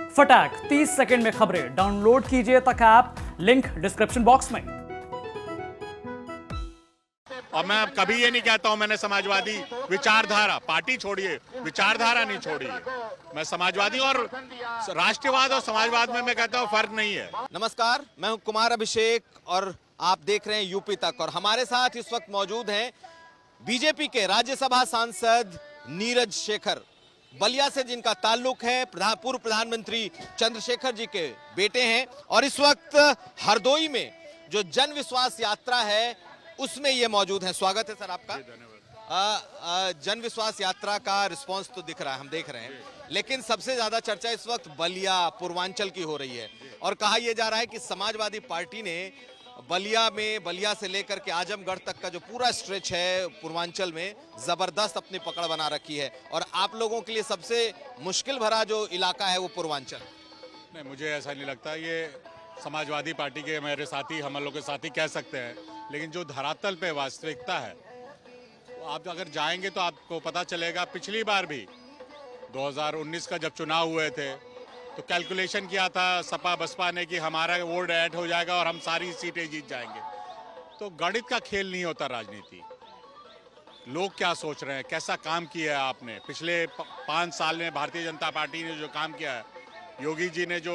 फटाक 30 सेकंड में खबरें डाउनलोड कीजिए तक ऐप, लिंक डिस्क्रिप्शन बॉक्स में। और मैं अब कभी ये नहीं कहता हूं मैंने समाजवादी विचारधारा, पार्टी छोड़िए, विचारधारा नहीं छोड़ी है। मैं समाजवादी और राष्ट्रवाद और समाजवाद में मैं कहता हूं फर्क नहीं है। नमस्कार, मैं हूं कुमार अभिषेक और आप देख रहे हैं यूपी तक। और हमारे साथ इस वक्त मौजूद हैं बीजेपी के राज्यसभा सांसद नीरज शेखर, बलिया से जिनका ताल्लुक है, पूर्व प्रधानमंत्री चंद्रशेखर जी के बेटे हैं। और इस वक्त हरदोई में जो जन विश्वास यात्रा है उसमें ये मौजूद है। स्वागत है सर आपका। जन विश्वास यात्रा का रिस्पांस तो दिख रहा है, हम देख रहे हैं, लेकिन सबसे ज्यादा चर्चा इस वक्त बलिया पूर्वांचल की हो रही है। और कहा यह जा रहा है कि समाजवादी पार्टी ने बलिया से लेकर के आजमगढ़ तक का जो पूरा स्ट्रेच है पूर्वांचल में जबरदस्त अपनी पकड़ बना रखी है। और आप लोगों के लिए सबसे मुश्किल भरा जो इलाका है वो पूर्वांचल। नहीं, मुझे ऐसा नहीं लगता। ये समाजवादी पार्टी के मेरे साथी, हम लोग के साथी कह सकते हैं, लेकिन जो धरातल पे वास्तविकता है, आप अगर जाएंगे तो आपको पता चलेगा। पिछली बार भी 2019 का जब चुनाव हुए थे तो कैलकुलेशन किया था सपा बसपा ने कि हमारा वोट ऐड हो जाएगा और हम सारी सीटें जीत जाएंगे। तो गणित का खेल नहीं होता राजनीति। लोग क्या सोच रहे हैं, कैसा काम किया है आपने पिछले 5 साल में। भारतीय जनता पार्टी ने जो काम किया है, योगी जी ने जो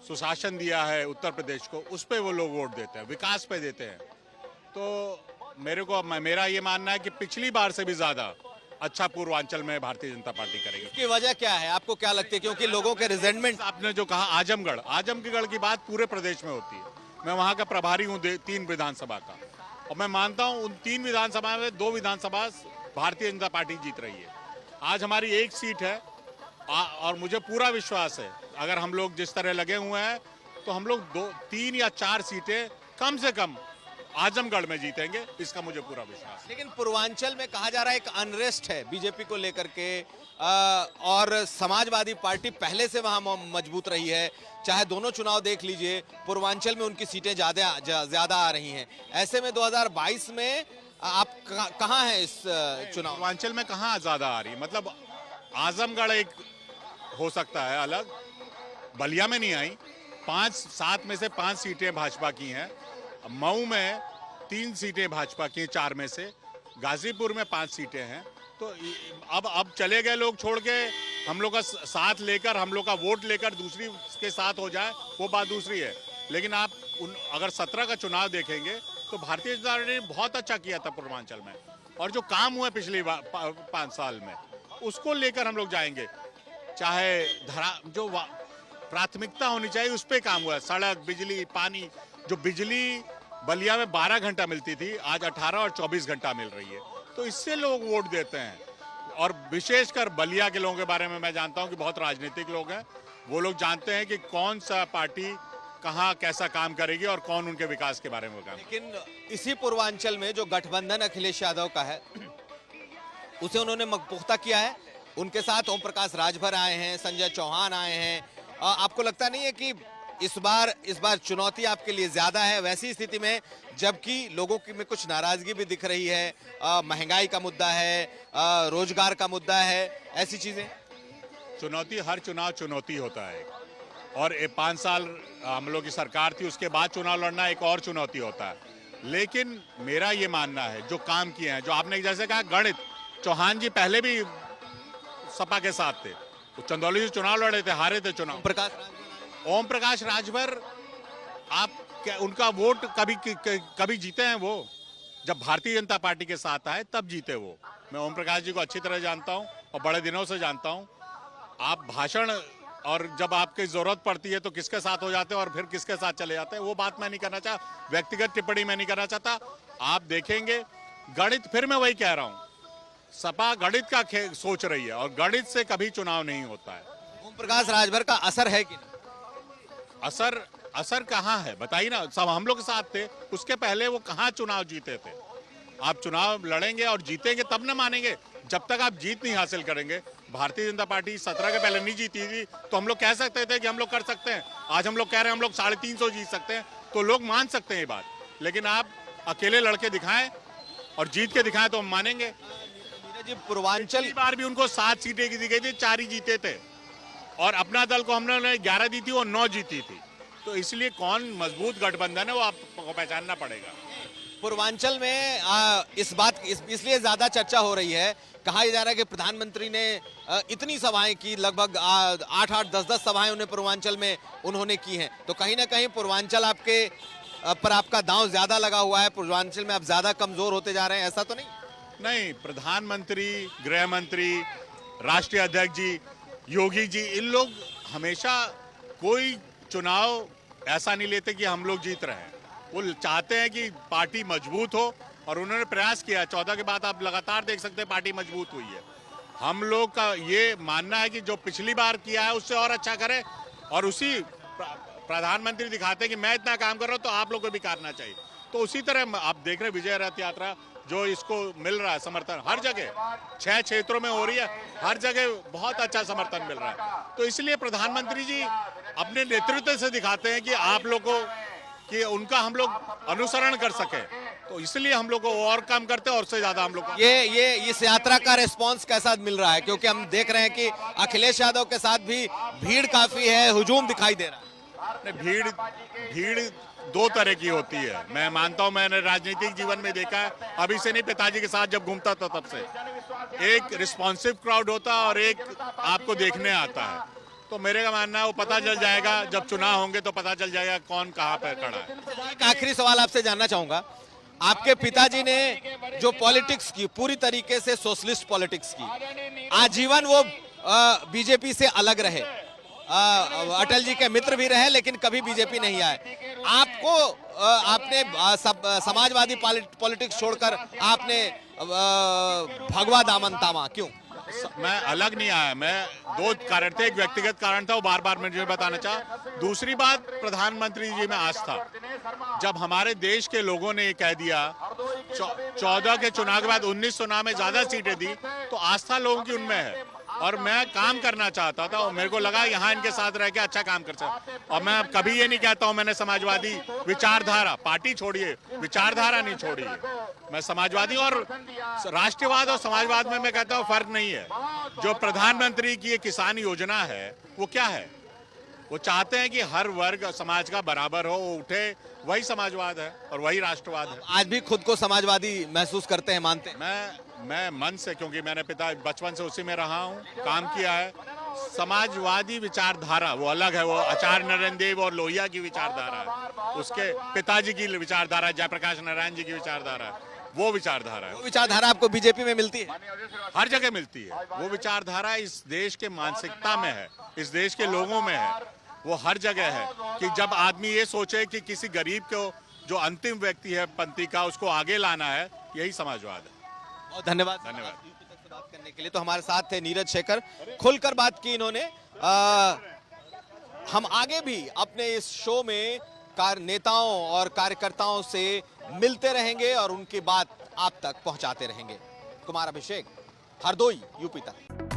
सुशासन दिया है उत्तर प्रदेश को, उस पे वो लोग वोट देते हैं, विकास पे देते हैं। तो मेरा ये मानना है कि पिछली बार से भी ज्यादा अच्छा पूर्वांचल में भारतीय जनता पार्टी करेगी। इसकी वजह क्या है, आपको क्या लगती है? क्योंकि लोगों के रिजेंटमेंट, आपने जो कहा आजमगढ़ की बात पूरे प्रदेश में होती है। मैं वहां का प्रभारी हूँ 3 विधानसभा का, और मैं मानता हूँ उन 3 विधानसभा में 2 विधानसभा भारतीय जनता पार्टी जीत रही है। आज हमारी 1 सीट है और मुझे पूरा विश्वास है अगर हम लोग जिस तरह लगे हुए हैं तो हम लोग 3 या 4 सीटें कम से कम आजमगढ़ में जीतेंगे, इसका मुझे पूरा विश्वास है। लेकिन पूर्वांचल में कहा जा रहा है एक अनरेस्ट है बीजेपी को लेकर के, और समाजवादी पार्टी पहले से वहां मजबूत रही है। चाहे दोनों चुनाव देख लीजिए, पूर्वांचल में उनकी सीटें ज्यादा आ रही हैं। ऐसे में 2022 में आप कहां हैं इस चुनाव? पूर्वांचल में कहां ज्यादा आ रही, मतलब आजमगढ़ एक हो सकता है अलग, बलिया में नहीं आई। 7 में से 5 सीटें भाजपा की हैं। मऊ में 3 सीटें भाजपा की, 4 में से। गाजीपुर में 5 सीटें हैं। तो अब चले गए लोग छोड़ के, हम लोग का साथ लेकर, हम लोग का वोट लेकर दूसरी के साथ हो जाए, वो बात दूसरी है। लेकिन आप अगर 17 का चुनाव देखेंगे तो भारतीय जनता पार्टी ने बहुत अच्छा किया था पूर्वांचल में, और जो काम हुआ पिछले 5 साल में उसको लेकर हम लोग जाएंगे। चाहे जो प्राथमिकता होनी चाहिए उस पर काम हुआ है। सड़क, बिजली, पानी। जो बिजली बलिया में 12 घंटा मिलती थी, आज 18 और 24 घंटा मिल रही है। तो इससे लोग वोट देते हैं। और विशेषकर बलिया के लोगों के बारे में मैं जानता हूं कि बहुत राजनीतिक लोग हैं। वो लोग जानते हैं कि कौन सा पार्टी कहां कैसा काम करेगी और कौन उनके विकास के बारे में काम। लेकिन इसी पूर्वांचल में जो गठबंधन अखिलेश यादव का है उसे उन्होंने पुख्ता किया है। उनके साथ ओम प्रकाश राजभर आए हैं, संजय चौहान आए हैं। आपको लगता नहीं है कि इस बार चुनौती आपके लिए ज्यादा है वैसी स्थिति में, जबकि लोगों की में कुछ नाराजगी भी दिख रही है, महंगाई का मुद्दा है, रोजगार का मुद्दा है, ऐसी चीजें? चुनौती, हर चुनाव चुनौती होता है। और 5 साल हम लोग की सरकार थी, उसके बाद चुनाव लड़ना एक और चुनौती होता है। लेकिन मेरा ये मानना है जो काम किए हैं, जो आपने जैसे कहा गणित, चौहान जी पहले भी सपा के साथ थे, वो चंदौली से चुनाव लड़े थे, हारे थे चुनाव। ओम प्रकाश राजभर, आप उनका वोट कभी जीते हैं? वो जब भारतीय जनता पार्टी के साथ आए तब जीते वो। मैं ओम प्रकाश जी को अच्छी तरह जानता हूं और बड़े दिनों से जानता हूं। आप भाषण और जब आपकी जरूरत पड़ती है तो किसके साथ हो जाते हैं और फिर किसके साथ चले जाते हैं, वो बात मैं नहीं करना चाहता, व्यक्तिगत टिप्पणी मैं नहीं करना चाहता। आप देखेंगे गणित, फिर मैं वही कह रहा हूं, सपा गणित का सोच रही है और गणित से कभी चुनाव नहीं होता है। ओम प्रकाश राजभर का असर है कि नहीं? असर कहाँ है बताइए ना। सब हम लोग के साथ थे, उसके पहले वो कहाँ चुनाव जीते थे। आप चुनाव लड़ेंगे और जीतेंगे तब न मानेंगे। जब तक आप जीत नहीं हासिल करेंगे, भारतीय जनता पार्टी 17 के पहले नहीं जीती थी तो हम लोग कह सकते थे कि हम लोग कर सकते हैं। आज हम लोग कह रहे हैं हम लोग 350 जीत सकते हैं, तो लोग मान सकते हैं ये बात। लेकिन आप अकेले लड़के दिखाएं और जीत के दिखाएं तो हम मानेंगे। जी, पूर्वांचल बार भी उनको 7 सीटें की दी गई थी, 4 ही जीते थे। और अपना दल को हमने 11 दी थी और 9 जीती थी। तो इसलिए कौन मजबूत गठबंधन है वो आपको पहचानना पड़ेगा। पूर्वांचल में इसलिए ज्यादा चर्चा हो रही है, कहा जा रहा है कि प्रधानमंत्री ने इतनी सभाएं की, लगभग 8-8, 10-10 सभाएं उन्हें पूर्वांचल में उन्होंने की हैं। तो कहीं ना कहीं पूर्वांचल पर आपका दांव ज्यादा लगा हुआ है, पूर्वांचल में आप ज्यादा कमजोर होते जा रहे हैं, ऐसा तो नहीं? नहीं, प्रधानमंत्री, गृह मंत्री, राष्ट्रीय अध्यक्ष जी, योगी जी, इन लोग हमेशा कोई चुनाव ऐसा नहीं लेते कि हम लोग जीत रहे हैं। वो चाहते हैं कि पार्टी मजबूत हो और उन्होंने प्रयास किया। 14 के बाद आप लगातार देख सकते हैं पार्टी मजबूत हुई है। हम लोग का ये मानना है कि जो पिछली बार किया है उससे और अच्छा करें, और उसी प्रधानमंत्री दिखाते हैं कि मैं इतना काम कर रहा हूं तो आप लोग को भी करना चाहिए। तो उसी तरह आप देख रहे हैं विजय रथ यात्रा जो इसको मिल रहा है समर्थन, हर जगह 6 क्षेत्रों में हो रही है, हर जगह बहुत अच्छा समर्थन मिल रहा है। तो इसलिए प्रधानमंत्री जी अपने नेतृत्व से दिखाते हैं कि आप लोग को, कि उनका हम लोग अनुसरण कर सके। तो इसलिए हम लोग को और काम करते हैं और उससे ज्यादा हम लोग ये इस यात्रा का रिस्पांस कैसा मिल रहा है? क्योंकि हम देख रहे हैं कि अखिलेश यादव के साथ भी भीड़ काफी है, हुजूम दिखाई दे रहा है। भीड़ 2 तरह की होती है। मैं मानता हूं, मैंने राजनीतिक जीवन में देखा है, अभी से नहीं, पिताजी के साथ जब घूमता था तब से। एक रिस्पॉन्सिव क्राउड होता है और एक आपको देखने आता है। तो मेरे का मानना है वो पता चल जाएगा, जब चुनाव होंगे तो पता चल जाएगा कौन कहां पर खड़ा है। एक आखिरी सवाल आपसे जानना चाहूंगा, आपके पिताजी ने जो पॉलिटिक्स की, पूरी तरीके से सोशलिस्ट पॉलिटिक्स की, आजीवन वो बीजेपी से अलग रहे, अटल जी के मित्र भी रहे, लेकिन कभी बीजेपी नहीं आए। आपने समाजवादी पॉलिटिक्स छोड़कर आपने भगवा दामन थामा, क्यों? मैं अलग नहीं आया, मैं 2 कारण थे। एक व्यक्तिगत कारण था, वो बार बार मुझे बताना चाहा। दूसरी बात, प्रधानमंत्री जी में आस्था। जब हमारे देश के लोगों ने ये कह दिया 14 के चुनाव के बाद 19 चुनाव में ज्यादा सीटें दी, तो आस्था लोगों की उनमें है और मैं काम करना चाहता था और मेरे को लगा यहाँ इनके साथ रह के अच्छा काम कर सकता। और मैं कभी ये नहीं कहता हूँ मैंने समाजवादी विचारधारा, पार्टी छोड़िए, विचारधारा नहीं छोड़ी है। मैं समाजवादी और राष्ट्रवाद और समाजवाद में मैं कहता हूँ फर्क नहीं है। जो प्रधानमंत्री की ये किसान योजना है वो क्या है? वो चाहते हैं कि हर वर्ग समाज का बराबर हो, वो उठे, वही समाजवाद है और वही राष्ट्रवाद है। आज भी खुद को समाजवादी महसूस करते हैं, मानते हैं? मैं मन से, क्योंकि मैंने पिता बचपन से उसी में रहा हूँ, काम किया है। समाजवादी विचारधारा वो अलग है, वो आचार्य नरेंद्र देव और लोहिया की विचारधारा है, उसके पिताजी की विचारधारा, जयप्रकाश नारायण जी की विचारधारा है, वो विचारधारा है। वो विचारधारा आपको बीजेपी में मिलती है? हर जगह मिलती है। वो विचारधारा इस देश के मानसिकता में है, इस देश के लोगों में है, वो हर जगह है कि जब आदमी ये सोचे कि किसी गरीब को, जो अंतिम व्यक्ति है पंक्ति का, उसको आगे लाना है, यही समाजवाद है। बहुत धन्यवाद। बात करने के लिए। तो हमारे साथ थे नीरज शेखर, खुलकर बात की इन्होंने। हम आगे भी अपने इस शो में नेताओं और कार्यकर्ताओं से मिलते रहेंगे और उनकी बात आप तक पहुंचाते रहेंगे। कुमार अभिषेक, हरदोई, यूपी तक।